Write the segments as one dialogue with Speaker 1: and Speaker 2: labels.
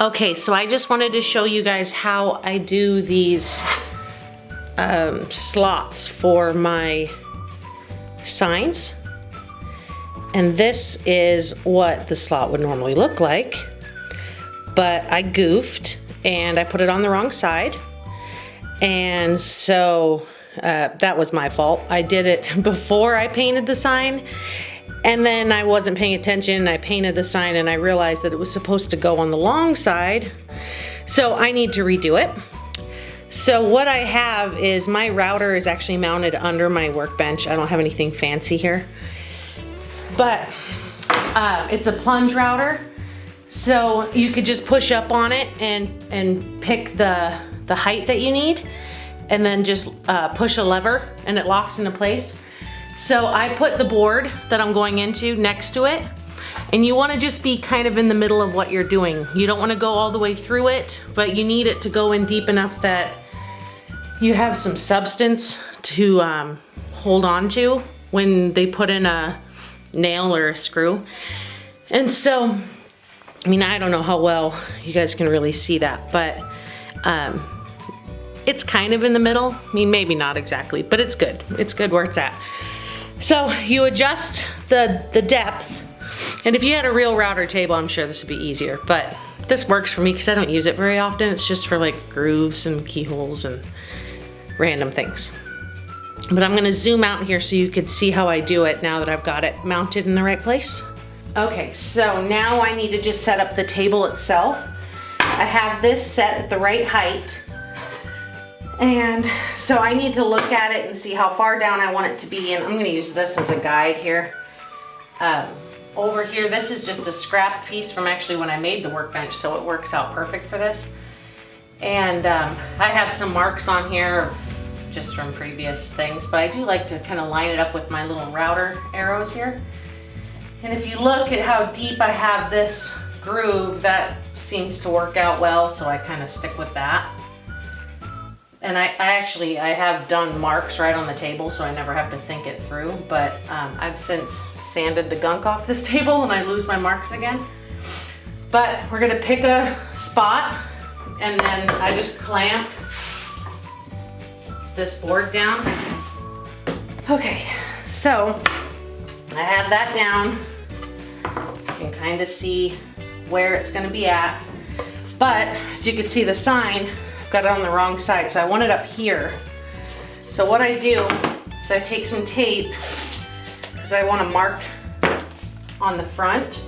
Speaker 1: Okay, so I just wanted to show you guys how I do these slots for my signs. And this is what the slot would normally look like, but I goofed and I put it on the wrong side. And so that was my fault. I did it before I painted the sign, and then I wasn't paying attention. I painted the sign and I realized that it was supposed to go on the long side. So I need to redo it. So what I have is my router is actually mounted under my workbench. I don't have anything fancy here, but it's a plunge router. So you could just push up on it and pick the height that you need, and then just push a lever and it locks into place. So I put the board that I'm going into next to it, and you want to just be kind of in the middle of what you're doing. You don't want to go all the way through it, but you need it to go in deep enough that you have some substance to hold on to when they put in a nail or a screw. And so, I mean, I don't know how well you guys can really see that, but it's kind of in the middle. I mean, maybe not exactly, but it's good. It's good where it's at. So you adjust the depth, and if you had a real router table, I'm sure this would be easier, but this works for me because I don't use it very often. It's just for like grooves and keyholes and random things. But I'm gonna zoom out here so you can see how I do it now that I've got it mounted in the right place. Okay, so now I need to just set up the table itself. I have this set at the right height. And so I need to look at it and see how far down I want it to be, and I'm gonna use this as a guide here. Over here, this is just a scrap piece from actually when I made the workbench, so it works out perfect for this. And I have some marks on here just from previous things, but I do like to kind of line it up with my little router arrows here. And if you look at how deep I have this groove, that seems to work out well, so I kind of stick with that. And I have done marks right on the table, so I never have to think it through, but I've since sanded the gunk off this table and I lose my marks again. But we're gonna pick a spot, and then I just clamp this board down. Okay, so I have that down. You can kind of see where it's gonna be at. But as you can see, the sign, I've got it on the wrong side, so I want it up here. So what I do is I take some tape, because I want to mark on the front,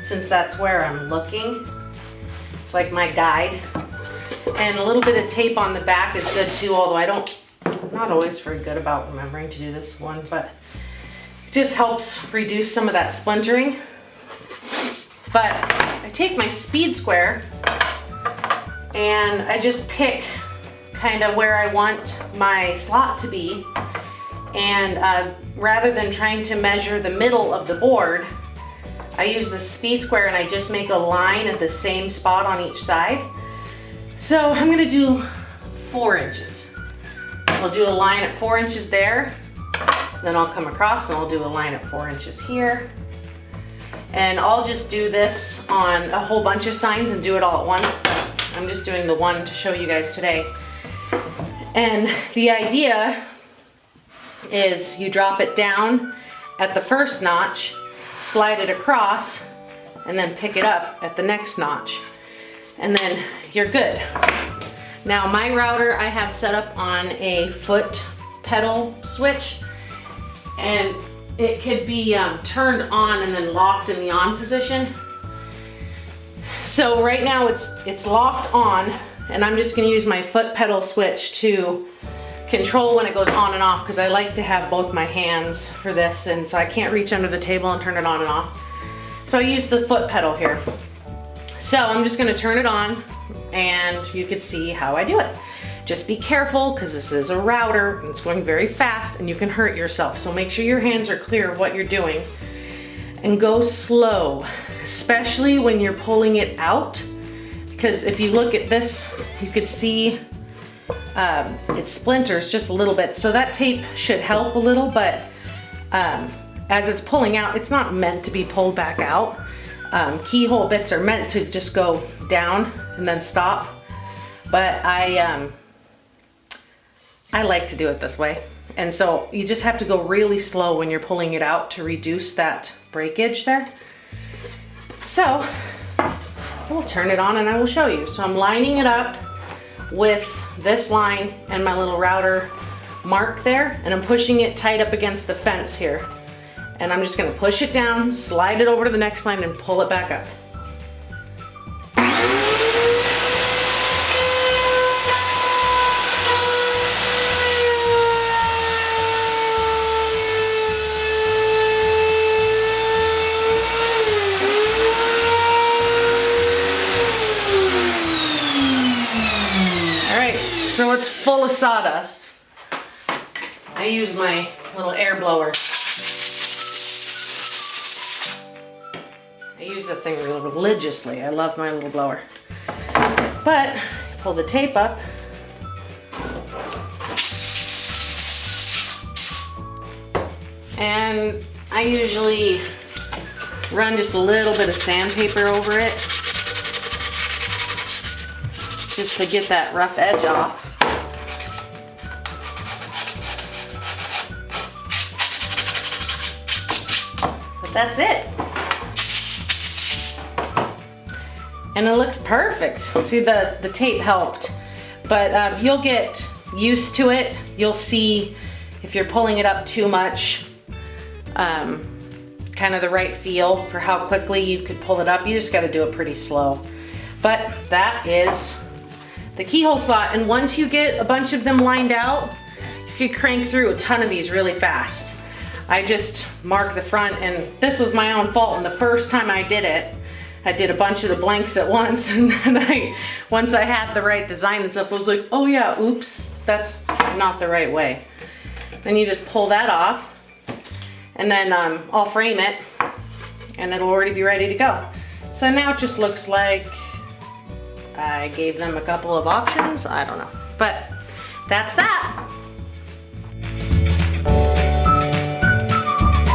Speaker 1: since that's where I'm looking. It's like my guide. And a little bit of tape on the back is good too, although I'm not always very good about remembering to do this one, but it just helps reduce some of that splintering. But I take my speed square and I just pick kind of where I want my slot to be. And rather than trying to measure the middle of the board, I use the speed square and I just make a line at the same spot on each side. So I'm gonna do 4 inches. I'll do a line at 4 inches there, then I'll come across and I'll do a line at 4 inches here. And I'll just do this on a whole bunch of signs and do it all at once. I'm just doing the one to show you guys today. And the idea is you drop it down at the first notch, slide it across, and then pick it up at the next notch. And then you're good. Now my router I have set up on a foot pedal switch, and it could be turned on and then locked in the on position. So right now it's locked on, and I'm just gonna use my foot pedal switch to control when it goes on and off, because I like to have both my hands for this, and so I can't reach under the table and turn it on and off. So I use the foot pedal here. So I'm just gonna turn it on, and you can see how I do it. Just be careful, because this is a router and it's going very fast and you can hurt yourself. So make sure your hands are clear of what you're doing, and go slow, especially when you're pulling it out, because if you look at this, you could see it splinters just a little bit. So that tape should help a little, but as it's pulling out, it's not meant to be pulled back out. keyhole bits are meant to just go down and then stop. But I like to do it this way. And so you just have to go really slow when you're pulling it out to reduce that breakage there. So we'll turn it on and I will show you. So I'm lining it up with this line and my little router mark there, and I'm pushing it tight up against the fence here. And I'm just gonna push it down, slide it over to the next line and pull it back up. So it's full of sawdust. I use my little air blower. I use the thing religiously. I love my little blower. But pull the tape up. And I usually run just a little bit of sandpaper over it, just to get that rough edge off. But that's it. And it looks perfect. See, the tape helped. But you'll get used to it. You'll see if you're pulling it up too much, kind of the right feel for how quickly you could pull it up. You just gotta do it pretty slow. But that is the keyhole slot, and once you get a bunch of them lined out, you could crank through a ton of these really fast. I just mark the front, and this was my own fault. And the first time I did it, I did a bunch of the blanks at once, and then once I had the right design and stuff, I was like, oh yeah, oops, that's not the right way. Then you just pull that off, and then I'll frame it, and it'll already be ready to go. So now it just looks like I gave them a couple of options. I don't know, but that's that.